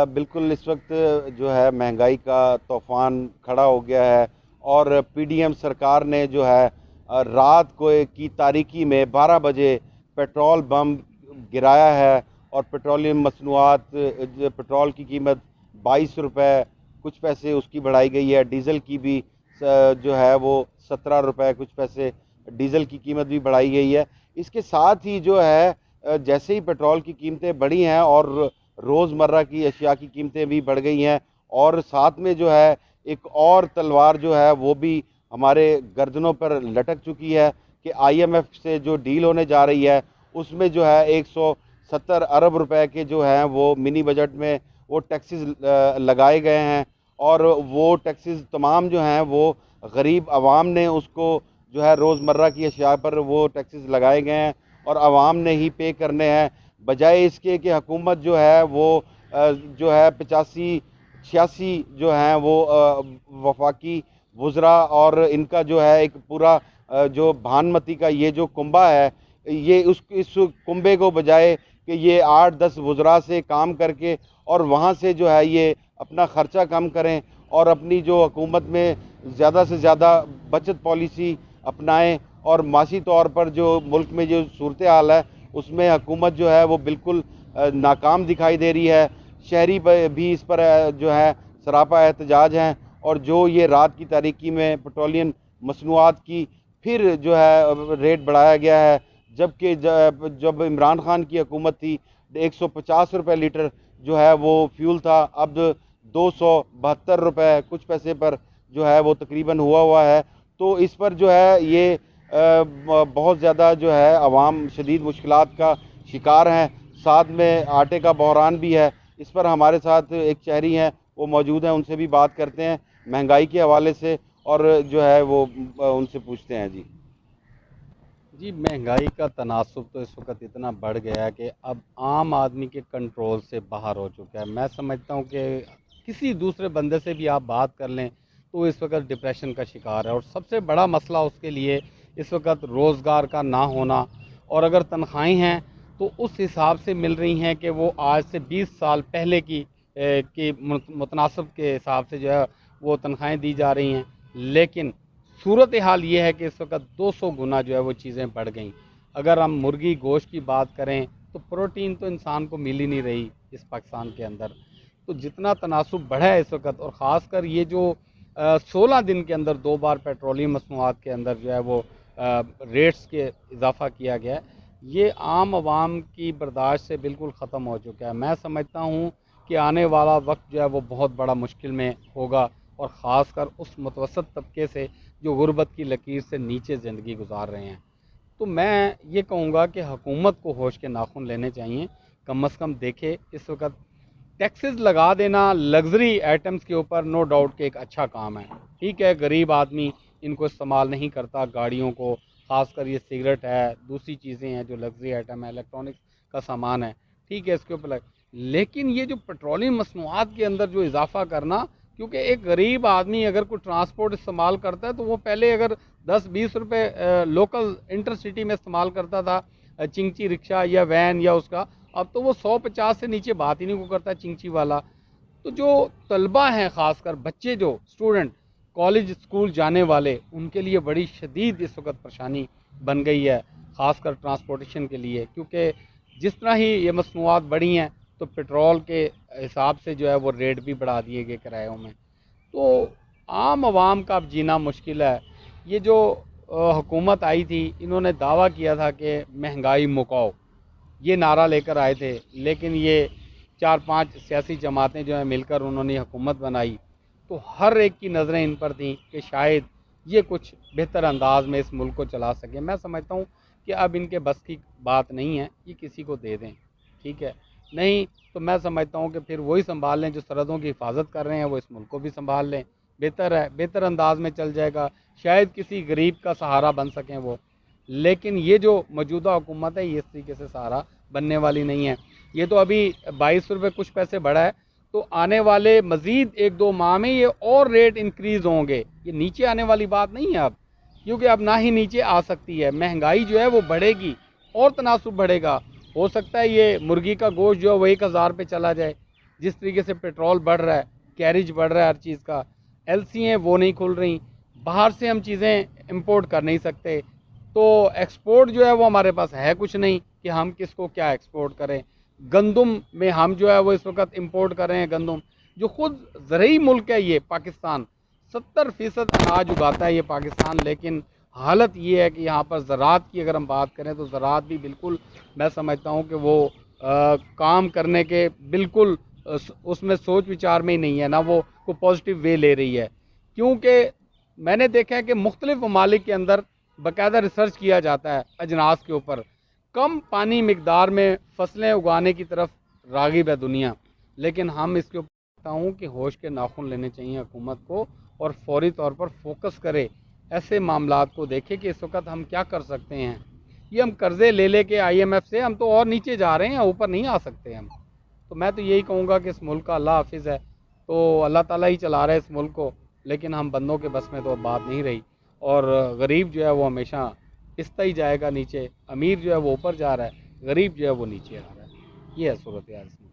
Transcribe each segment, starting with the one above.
बिल्कुल इस वक्त जो है महंगाई का तूफान खड़ा हो गया है और पीडीएम सरकार ने जो है रात को की तारीकी में 12 बजे पेट्रोल बम गिराया है और पेट्रोलियम मसनूआत पेट्रोल की कीमत 22 रुपये कुछ पैसे उसकी बढ़ाई गई है। डीज़ल की भी जो है वो 17 रुपये कुछ पैसे डीज़ल की कीमत भी बढ़ाई गई है। इसके साथ ही जो है जैसे ही पेट्रोल की कीमतें बढ़ी हैं और रोज़मर्रा की अशिया की कीमतें भी बढ़ गई हैं और साथ में जो है एक और तलवार जो है वो भी हमारे गर्दनों पर लटक चुकी है कि आईएमएफ से जो डील होने जा रही है उसमें जो है 170 अरब रुपए के जो हैं वो मिनी बजट में वो टैक्सेस लगाए गए हैं और वो टैक्सेस तमाम जो हैं वो गरीब आवाम ने उसको जो है रोज़मर्रा की अशिया पर वो टैक्सेस लगाए गए हैं और आवाम ने ही पे करने हैं, बजाय इसके कि हुकूमत जो है वो जो है 85-86 जो हैं वो वफाकी वज़रा और इनका जो है एक पूरा जो भानमती का ये जो कुंबा है, ये उस इस कुंबे को बजाय कि ये 8-10 वज़रा से काम करके और वहाँ से जो है ये अपना ख़र्चा कम करें और अपनी जो हुकूमत में ज़्यादा से ज़्यादा बचत पॉलिसी अपनाएं और माशी तौर पर जो मुल्क में जो सूरत हाल है उसमें हुकूमत जो है वो बिल्कुल नाकाम दिखाई दे रही है। शहरी भी इस पर जो है सरापा एहतजाज हैं और जो ये रात की तारीकी में पेट्रोलियम मसनूआत की फिर जो है रेट बढ़ाया गया है, जबकि जब इमरान खान की हुकूमत थी 150 रुपये लीटर जो है वो फ्यूल था, अब 272 रुपये कुछ पैसे पर जो है वो तकरीबन हुआ है। तो इस पर जो है ये बहुत ज़्यादा जो है आवाम शदीद मुश्किलात का शिकार हैं। साथ में आटे का बहरान भी है। इस पर हमारे साथ एक शहरी हैं वो मौजूद हैं, उनसे भी बात करते हैं महंगाई के हवाले से और जो है वो उनसे पूछते हैं। जी जी, महंगाई का तनासुब तो इस वक्त इतना बढ़ गया है कि अब आम आदमी के कंट्रोल से बाहर हो चुका है। मैं समझता हूँ कि किसी दूसरे बंदे से भी आप बात कर लें तो इस वक्त डिप्रेशन का शिकार है और सबसे बड़ा मसला उसके लिए इस वक्त रोज़गार का ना होना, और अगर तनख्वाहें हैं तो उस हिसाब से मिल रही हैं कि वो आज से 20 साल पहले की मुतनासिब के हिसाब से जो है वो तनख्वाहें दी जा रही हैं। लेकिन सूरत हाल ये है कि इस वक्त 200 गुना जो है वो चीज़ें बढ़ गई। अगर हम मुर्गी गोश्त की बात करें तो प्रोटीन तो इंसान को मिल ही नहीं रही इस पाकिस्तान के अंदर। तो जितना तनासुब बढ़ा है इस वक्त, और ख़ासकर ये जो 16 दिन के अंदर 2 बार पेट्रोलियम मसनूआत के अंदर जो है वो रेट्स के इजाफ़ा किया गया है, ये आम आवाम की बर्दाश्त से बिल्कुल ख़त्म हो चुका है। मैं समझता हूँ कि आने वाला वक्त जो है वो बहुत बड़ा मुश्किल में होगा, और ख़ासकर उस मुतवसत तबके से जो गुर्बत की लकीर से नीचे ज़िंदगी गुजार रहे हैं। तो मैं ये कहूँगा कि हुकूमत को होश के नाखून लेने चाहिए। कम से कम देखे, इस वक्त टैक्सेस लगा देना लग्जरी आइटम्स के ऊपर नो डाउट कि एक अच्छा काम है। ठीक है, गरीब आदमी इनको इस्तेमाल नहीं करता गाड़ियों को, ख़ासकर ये सिगरेट है, दूसरी चीज़ें हैं जो लग्जरी आइटम है, इलेक्ट्रॉनिक्स का सामान है, ठीक है, इसके ऊपर लेकिन ये जो पेट्रोलियम मसनूआत के अंदर जो इजाफ़ा करना, क्योंकि एक गरीब आदमी अगर कोई ट्रांसपोर्ट इस्तेमाल करता है तो वो पहले अगर 10-20 रुपये लोकल इंटरसिटी में इस्तेमाल करता था, चिंची रिक्शा या वैन या उसका, अब तो वो 150 से नीचे बात ही नहीं को करता चिंची वाला। तो जो तलबा हैं, ख़ासकर बच्चे जो स्टूडेंट कॉलेज स्कूल जाने वाले, उनके लिए बड़ी शदीद इस वक्त परेशानी बन गई है, ख़ासकर ट्रांसपोर्टेशन के लिए, क्योंकि जिस तरह ही ये मसनूआत बढ़ी हैं तो पेट्रोल के हिसाब से जो है वो रेट भी बढ़ा दिए गए किरायों में। तो आम आवाम का अब जीना मुश्किल है। ये जो हुकूमत आई थी, इन्होंने दावा किया था कि महंगाई मुकाओ, ये नारा लेकर आए थे, लेकिन ये 4-5 सियासी जमातें जो हैं मिलकर उन्होंने हुकूमत बनाई, तो हर एक की नज़रें इन पर थीं कि शायद ये कुछ बेहतर अंदाज में इस मुल्क को चला सकें। मैं समझता हूँ कि अब इनके बस की बात नहीं है, ये किसी को दे दें, ठीक है, नहीं तो मैं समझता हूँ कि फिर वही संभाल लें जो सरहदों की हिफाजत कर रहे हैं, वो इस मुल्क को भी संभाल लें, बेहतर है, बेहतर अंदाज में चल जाएगा, शायद किसी गरीब का सहारा बन सकें वो। लेकिन ये जो मौजूदा हुकूमत है ये इस तरीके से सहारा बनने वाली नहीं है। ये तो अभी 22 रुपये कुछ पैसे बढ़ा है, तो आने वाले मज़ीद 1-2 माह में ये और रेट इंक्रीज़ होंगे। ये नीचे आने वाली बात नहीं है अब, क्योंकि अब ना ही नीचे आ सकती है। महंगाई जो है वो बढ़ेगी और तनासुब बढ़ेगा। हो सकता है ये मुर्गी का गोश्त जो है वो 1000 पे चला जाए। जिस तरीके से पेट्रोल बढ़ रहा है, कैरिज बढ़ रहा है हर चीज़ का, एलसीएं वो नहीं खुल रही, बाहर से हम चीज़ें इंपोर्ट कर नहीं सकते। तो एक्सपोर्ट जो है वो हमारे पास है कुछ नहीं कि हम किसको क्या एक्सपोर्ट करें। गंदम में हम जो है वो इस वक्त इंपोर्ट कर रहे हैं गंदम, जो ख़ुद ज़रई मुल्क है ये पाकिस्तान, 70% अनाज उगाता है ये पाकिस्तान। लेकिन हालत ये है कि यहाँ पर ज़राअत की अगर हम बात करें तो ज़राअत भी बिल्कुल, मैं समझता हूँ कि वो काम करने के बिल्कुल उसमें सोच विचार में ही नहीं है, ना वो को पॉजिटिव वे ले रही है। क्योंकि मैंने देखा है कि मुख्तलिफ ममालिक के अंदर बाकायदा रिसर्च किया जाता है अजनास के ऊपर, कम पानी मिकदार में फसलें उगाने की तरफ राग़िब है दुनिया। लेकिन हम इसके ऊपर कहता हूँ कि होश के नाखून लेने चाहिए हुकूमत को, और फौरी तौर पर फोकस करे, ऐसे मामलात को देखे कि इस वक्त हम क्या कर सकते हैं। ये हम कर्ज़े ले के IMF से हम तो और नीचे जा रहे हैं, ऊपर नहीं आ सकते हम। तो मैं तो यही कहूँगा कि इस मुल्क का अल्लाह हाफिज़ है, तो अल्लाह ताला ही चला रहा है इस मुल्क को, लेकिन हम बंदों के बस में तो अब बात नहीं रही। और गरीब जो है वो हमेशा पिसता ही जाएगा नीचे, अमीर जो है वो ऊपर जा रहा है, गरीब जो है वो नीचे आ रहा है। ये है सूरत हाल इस मुल्क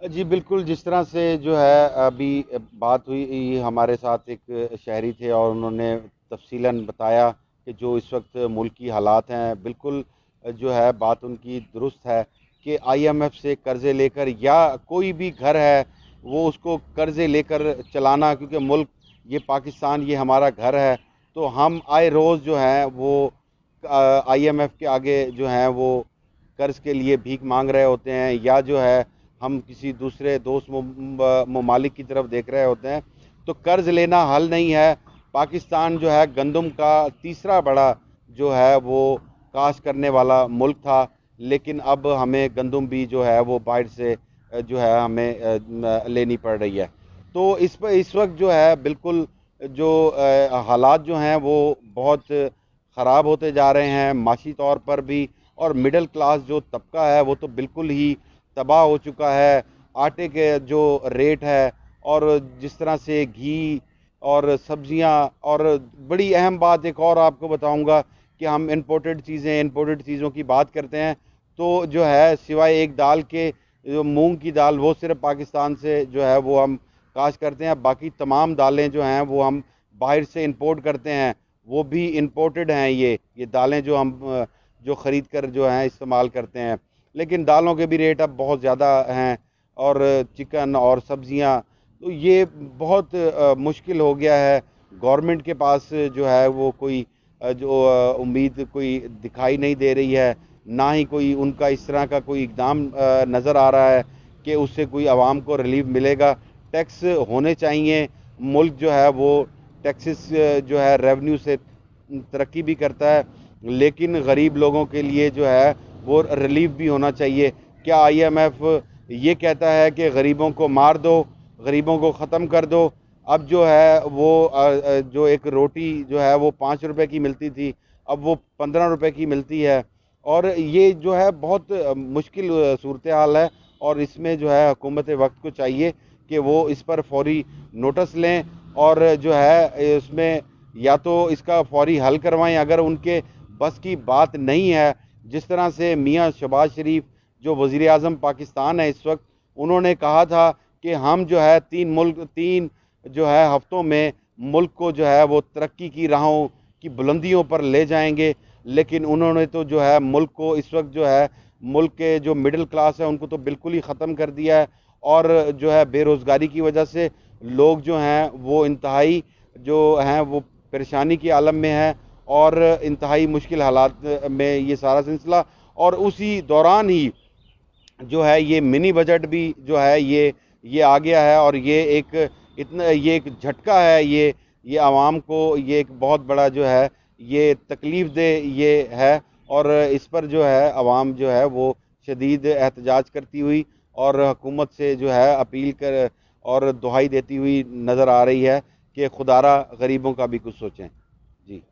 जी बिल्कुल, जिस तरह से जो है अभी बात हुई, हमारे साथ एक शहरी थे और उन्होंने तफ़सीलन बताया कि जो इस वक्त मुल्क की हालात हैं, बिल्कुल जो है बात उनकी दुरुस्त है कि IMF से कर्ज़े लेकर या कोई भी घर है वो उसको कर्ज़े लेकर चलाना, क्योंकि मुल्क ये पाकिस्तान ये हमारा घर है, तो हम आए रोज़ जो है वो IMF के आगे जो हैं वो कर्ज़ के लिए भीख मांग रहे होते हैं, या जो है हम किसी दूसरे दोस्त ममालिक की तरफ देख रहे होते हैं। तो कर्ज़ लेना हल नहीं है। पाकिस्तान जो है गंदम का तीसरा बड़ा जो है वो काश्त करने वाला मुल्क था, लेकिन अब हमें गंदम भी जो है वो बाहर से जो है हमें लेनी पड़ रही है। तो इस वक्त जो है बिल्कुल जो हालात जो हैं वो बहुत ख़राब होते जा रहे हैं माशी तौर पर भी, और मिडिल क्लास जो तबका है वो तो बिल्कुल ही तबाह हो चुका है। आटे के जो रेट है, और जिस तरह से घी और सब्जियां, और बड़ी अहम बात एक और आपको बताऊंगा कि हम इंपोर्टेड चीज़ों की बात करते हैं, तो जो है सिवाय एक दाल के, जो मूंग की दाल, वो सिर्फ पाकिस्तान से जो है वो हम काश्त करते हैं। बाकी तमाम दालें जो हैं वो हम बाहर से इंपोर्ट करते हैं, वो भी इंपोर्टेड हैं। ये दालें जो हम जो ख़रीद कर जो हैं इस्तेमाल करते हैं। लेकिन दालों के भी रेट अब बहुत ज़्यादा हैं, और चिकन और सब्ज़ियाँ, तो ये बहुत मुश्किल हो गया है। गवर्नमेंट के पास जो है वो कोई जो उम्मीद कोई दिखाई नहीं दे रही है, ना ही कोई उनका इस तरह का कोई इक़दाम नज़र आ रहा है कि उससे कोई आवाम को रिलीफ मिलेगा। टैक्स होने चाहिए, मुल्क जो है वो टैक्सेस जो है रेवेन्यू से तरक्की भी करता है, लेकिन गरीब लोगों के लिए जो है वो रिलीफ भी होना चाहिए। क्या IMF ये कहता है कि गरीबों को मार दो, गरीबों को ख़त्म कर दो? अब जो है वो जो एक रोटी जो है वो 5 रुपए की मिलती थी, अब वो 15 रुपए की मिलती है, और ये जो है बहुत मुश्किल सूरत हाल है। और इसमें जो है हुकूमत वक्त को चाहिए कि वो इस पर फौरी नोटिस लें, और जो है इसमें या तो इसका फौरी हल करवाएं अगर उनके बस की बात नहीं है। जिस तरह से मियाँ शहबाज शरीफ जो वज़ीर आज़म पाकिस्तान है इस वक्त, उन्होंने कहा था कि हम जो है 3 जो है हफ्तों में मुल्क को जो है वो तरक्की की राहों की बुलंदियों पर ले जाएंगे, लेकिन उन्होंने तो जो है मुल्क को इस वक्त जो है मुल्क के जो मिडिल क्लास है उनको तो बिल्कुल ही ख़त्म कर दिया है। और जो है बेरोज़गारी की वजह से लोग जो हैं वो इंतहाई जो हैं वो परेशानी की आलम में है, और इंतहाई मुश्किल हालात में ये सारा सिलसिला। और उसी दौरान ही जो है ये मिनी बजट भी जो है ये आ गया है, और ये एक झटका है, ये आवाम को ये एक बहुत बड़ा जो है ये तकलीफ़ दे ये है। और इस पर जो है आवाम जो है वो शदीद एहतजाज करती हुई और हुकूमत से जो है अपील कर और दुहाई देती हुई नज़र आ रही है कि खुदारा गरीबों का भी कुछ सोचें। जी।